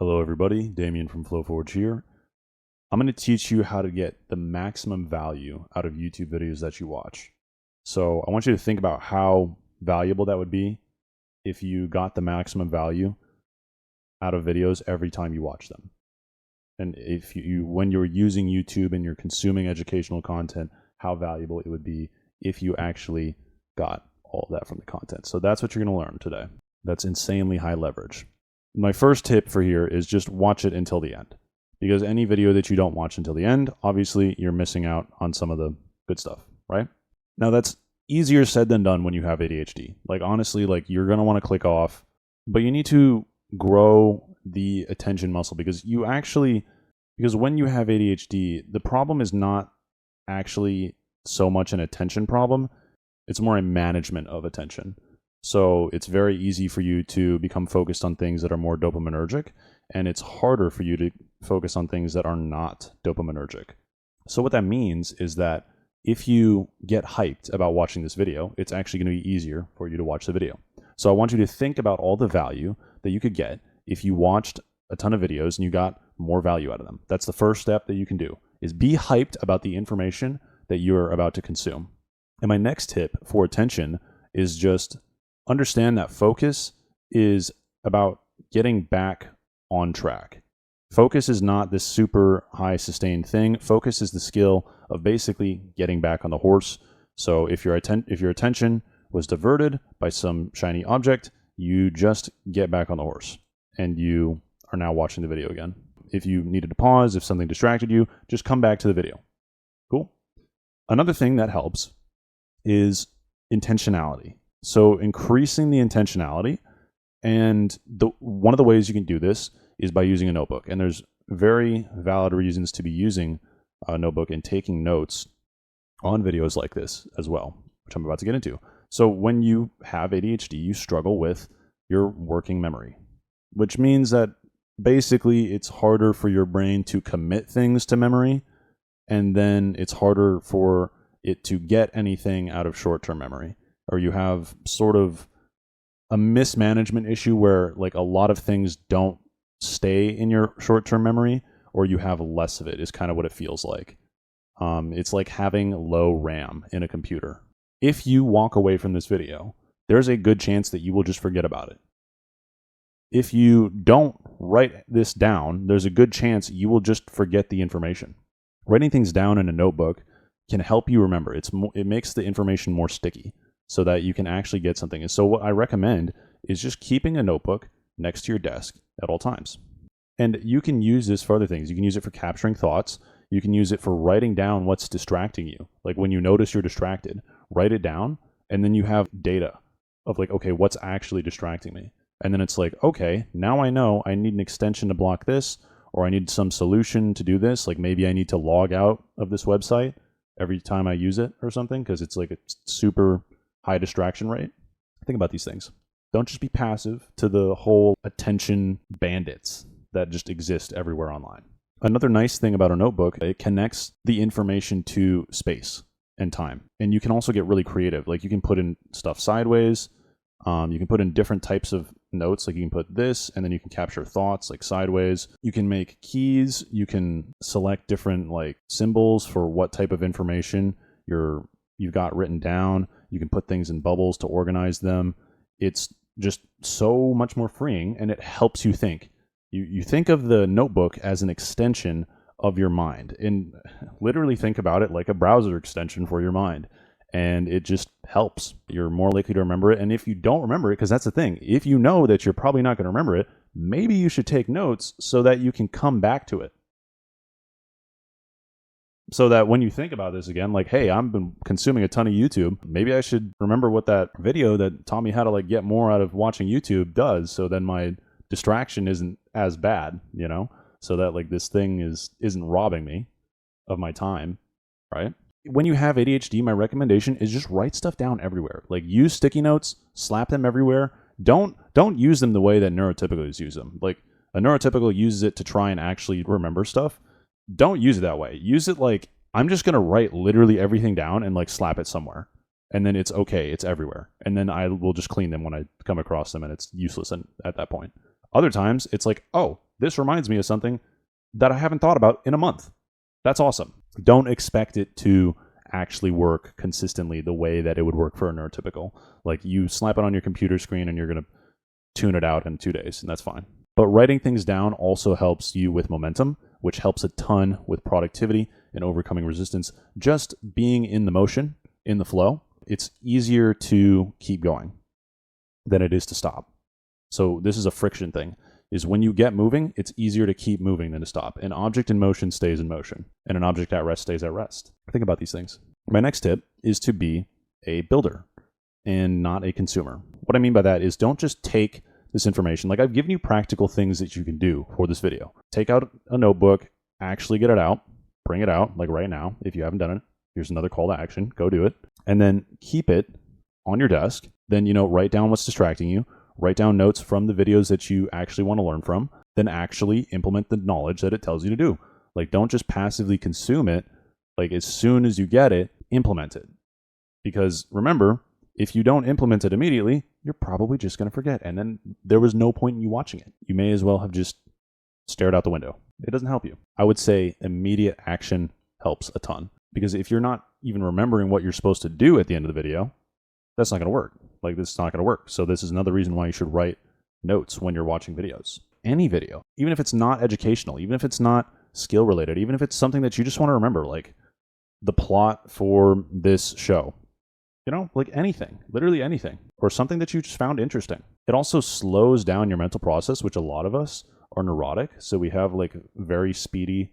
Hello everybody, Damien from FlowForge here. I'm going to teach you how to get the maximum value out of YouTube videos that you watch. So I want you to think about how valuable that would be if you got the maximum value out of videos every time you watch them. And if when you're using YouTube and you're consuming educational content, how valuable it would be if you actually got all of that from the content. So that's what you're going to learn today. That's insanely high leverage. My first tip for here is just watch it until the end, because any video that you don't watch until the end, obviously you're missing out on some of the good stuff, right? Now that's easier said than done when you have ADHD. Like honestly, like you're going to want to click off, but you need to grow the attention muscle because when you have ADHD, the problem is not actually so much an attention problem. It's more a management of attention. So it's very easy for you to become focused on things that are more dopaminergic, and it's harder for you to focus on things that are not dopaminergic. So what that means is that if you get hyped about watching this video, it's actually going to be easier for you to watch the video. So I want you to think about all the value that you could get if you watched a ton of videos and you got more value out of them. That's the first step that you can do, is be hyped about the information that you're about to consume. And my next tip for attention is just understand that focus is about getting back on track. Focus is not this super high sustained thing. Focus is the skill of basically getting back on the horse. So if your attention was diverted by some shiny object, you just get back on the horse and you are now watching the video again. If you needed to pause, if something distracted you, just come back to the video. Cool. Another thing that helps is intentionality. So increasing the intentionality, and one of the ways you can do this is by using a notebook. And there's very valid reasons to be using a notebook and taking notes on videos like this as well, which I'm about to get into. So when you have ADHD, you struggle with your working memory, which means that basically it's harder for your brain to commit things to memory, and then it's harder for it to get anything out of short-term memory. Or you have sort of a mismanagement issue where like a lot of things don't stay in your short-term memory, or you have less of it is kind of what it feels like. It's like having low RAM in a computer. If you walk away from this video, there's a good chance that you will just forget about it. If you don't write this down, there's a good chance you will just forget the information. Writing things down in a notebook can help you remember. It makes the information more sticky, so that you can actually get something. And so what I recommend is just keeping a notebook next to your desk at all times. And you can use this for other things. You can use it for capturing thoughts. You can use it for writing down what's distracting you. Like when you notice you're distracted, write it down, and then you have data of like, okay, what's actually distracting me? And then it's like, okay, now I know I need an extension to block this, or I need some solution to do this. Like maybe I need to log out of this website every time I use it or something, because it's like a super high distraction rate. Think about these things. Don't just be passive to the whole attention bandits that just exist everywhere online. Another nice thing about a notebook, it connects the information to space and time. And you can also get really creative. Like you can put in stuff sideways. You can put in different types of notes. Like you can put this, and then you can capture thoughts like sideways. You can make keys. You can select different like symbols for what type of information you've got written down. You can put things in bubbles to organize them. It's just so much more freeing, and it helps you think. You think of the notebook as an extension of your mind, and literally think about it like a browser extension for your mind. And it just helps. You're more likely to remember it. And if you don't remember it, because that's the thing, if you know that you're probably not going to remember it, maybe you should take notes so that you can come back to it. So that when you think about this again, like, hey, I've been consuming a ton of YouTube. Maybe I should remember what that video that taught me how to like get more out of watching YouTube does. So then my distraction isn't as bad, you know, so that like this thing isn't robbing me of my time, right? When you have ADHD, my recommendation is just write stuff down everywhere. Like use sticky notes, slap them everywhere. Don't use them the way that neurotypicals use them. Like a neurotypical uses it to try and actually remember stuff. Don't use it that way. Use it like, I'm just going to write literally everything down and like slap it somewhere. And then it's okay. It's everywhere. And then I will just clean them when I come across them, and it's useless at that point. Other times it's like, oh, this reminds me of something that I haven't thought about in a month. That's awesome. Don't expect it to actually work consistently the way that it would work for a neurotypical. Like you slap it on your computer screen and you're going to tune it out in 2 days, and that's fine. But writing things down also helps you with momentum, which helps a ton with productivity and overcoming resistance. Just being in the motion, in the flow, it's easier to keep going than it is to stop. So this is a friction thing, is when you get moving, it's easier to keep moving than to stop. An object in motion stays in motion, and an object at rest stays at rest. Think about these things. My next tip is to be a builder and not a consumer. What I mean by that is don't just take this information. Like I've given you practical things that you can do for this video. Take out a notebook, actually get it out, bring it out, like right now. If you haven't done it, here's another call to action. Go do it. And then keep it on your desk. Then, write down what's distracting you. Write down notes from the videos that you actually want to learn from. Then actually implement the knowledge that it tells you to do. Like don't just passively consume it. Like as soon as you get it, implement it. Because remember, if you don't implement it immediately, you're probably just going to forget. And then there was no point in you watching it. You may as well have just stared out the window. It doesn't help you. I would say immediate action helps a ton. Because if you're not even remembering what you're supposed to do at the end of the video, that's not going to work. Like this is not going to work. So this is another reason why you should write notes when you're watching videos. Any video, even if it's not educational, even if it's not skill related, even if it's something that you just want to remember, like the plot for this show. Like anything, literally anything, or something that you just found interesting. It also slows down your mental process, which a lot of us are neurotic. So we have like very speedy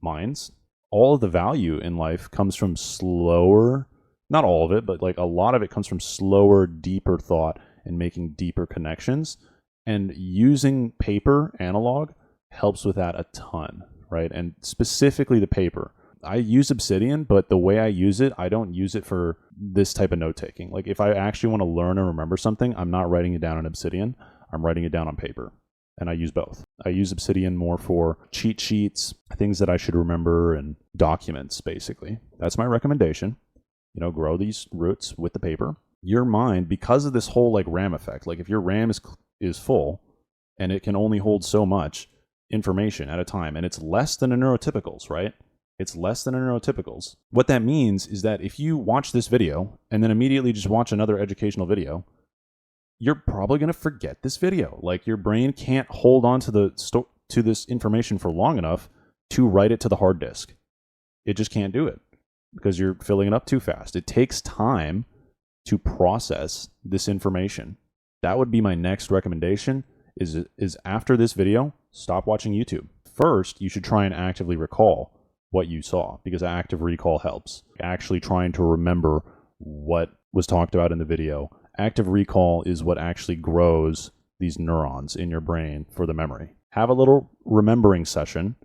minds. All of the value in life comes from slower, not all of it, but like a lot of it comes from slower, deeper thought and making deeper connections. And using paper analog helps with that a ton, right? And specifically the paper. I use Obsidian, but the way I use it, I don't use it for this type of note taking. Like if I actually want to learn and remember something, I'm not writing it down on Obsidian. I'm writing it down on paper. And I use both. I use Obsidian more for cheat sheets, things that I should remember, and documents, basically. That's my recommendation. Grow these roots with the paper. Your mind, because of this whole like RAM effect, like if your RAM is full and it can only hold so much information at a time, and it's less than a neurotypical's, right? It's less than a neurotypical's. What that means is that if you watch this video and then immediately just watch another educational video, you're probably going to forget this video. Like your brain can't hold on to to this information for long enough to write it to the hard disk. It just can't do it because you're filling it up too fast. It takes time to process this information. That would be my next recommendation is after this video, stop watching YouTube. First, you should try and actively recall what you saw, because active recall helps. Actually trying to remember what was talked about in the video. Active recall is what actually grows these neurons in your brain for the memory. Have a little remembering session,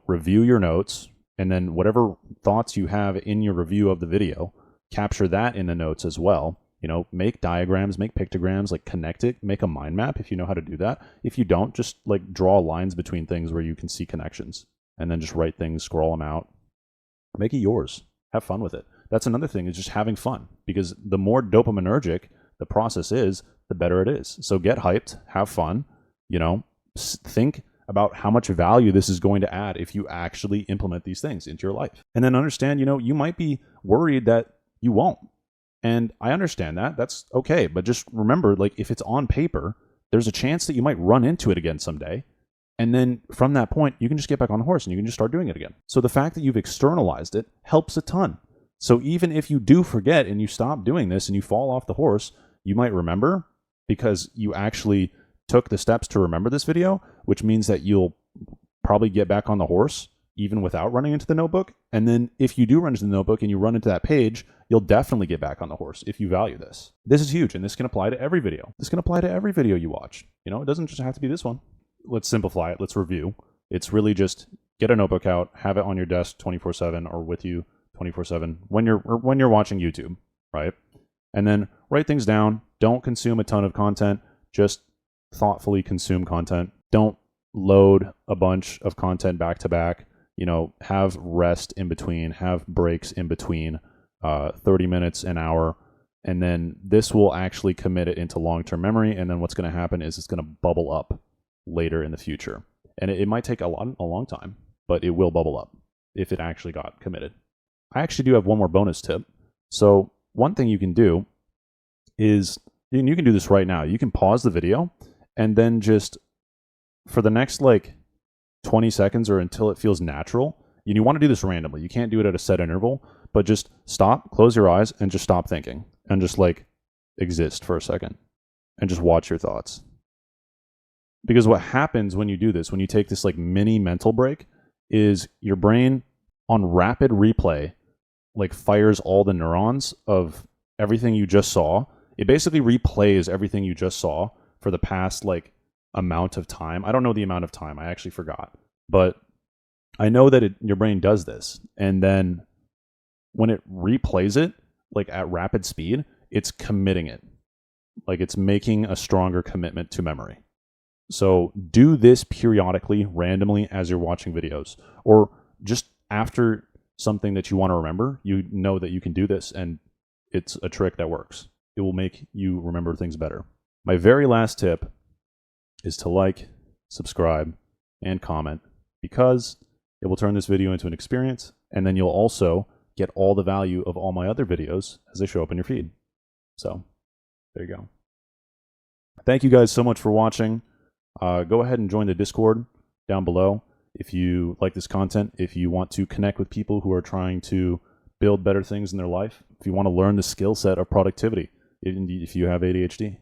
review your notes, and then whatever thoughts you have in your review of the video, capture that in the notes as well. Make diagrams, make pictograms, like connect it, make a mind map if you know how to do that. If you don't, just like draw lines between things where you can see connections. And then just write things, scroll them out, make it yours. Have fun with it. That's another thing, is just having fun, because the more dopaminergic the process is, the better it is. So get hyped, have fun, think about how much value this is going to add if you actually implement these things into your life. And then understand, you might be worried that you won't. And I understand that. That's okay. But just remember, like if it's on paper, there's a chance that you might run into it again someday. And then from that point, you can just get back on the horse and you can just start doing it again. So the fact that you've externalized it helps a ton. So even if you do forget and you stop doing this and you fall off the horse, you might remember because you actually took the steps to remember this video, which means that you'll probably get back on the horse even without running into the notebook. And then if you do run into the notebook and you run into that page, you'll definitely get back on the horse if you value this. This is huge, and this can apply to every video. This can apply to every video you watch. It doesn't just have to be this one. Let's simplify it. Let's review. It's really just get a notebook out, have it on your desk 24/7 or with you 24/7 when you're watching YouTube, right? And then write things down. Don't consume a ton of content. Just thoughtfully consume content. Don't load a bunch of content back to back. Have rest in between, have breaks in between, 30 minutes, an hour. And then this will actually commit it into long-term memory. And then what's going to happen is it's going to bubble up later in the future. And it might take a long time, but it will bubble up if it actually got committed. I actually do have one more bonus tip. So one thing you can do is, you can do this right now. You can pause the video and then just for the next like 20 seconds or until it feels natural, you want to do this randomly. You can't do it at a set interval, but just stop, close your eyes, and just stop thinking and just like exist for a second and just watch your thoughts. Because what happens when you do this, when you take this like mini mental break, is your brain on rapid replay like fires all the neurons of everything you just saw. It basically replays everything you just saw for the past like amount of time. I don't know the amount of time. I actually forgot. But I know that your brain does this. And then when it replays it like at rapid speed, it's committing it. Like it's making a stronger commitment to memory. So do this periodically, randomly as you're watching videos, or just after something that you want to remember, you know that you can do this and it's a trick that works. It will make you remember things better. My very last tip is to like, subscribe, and comment, because it will turn this video into an experience, and then you'll also get all the value of all my other videos as they show up in your feed. So there you go. Thank you guys so much for watching. Go ahead and join the Discord down below if you like this content, if you want to connect with people who are trying to build better things in their life, if you want to learn the skill set of productivity, if you have ADHD.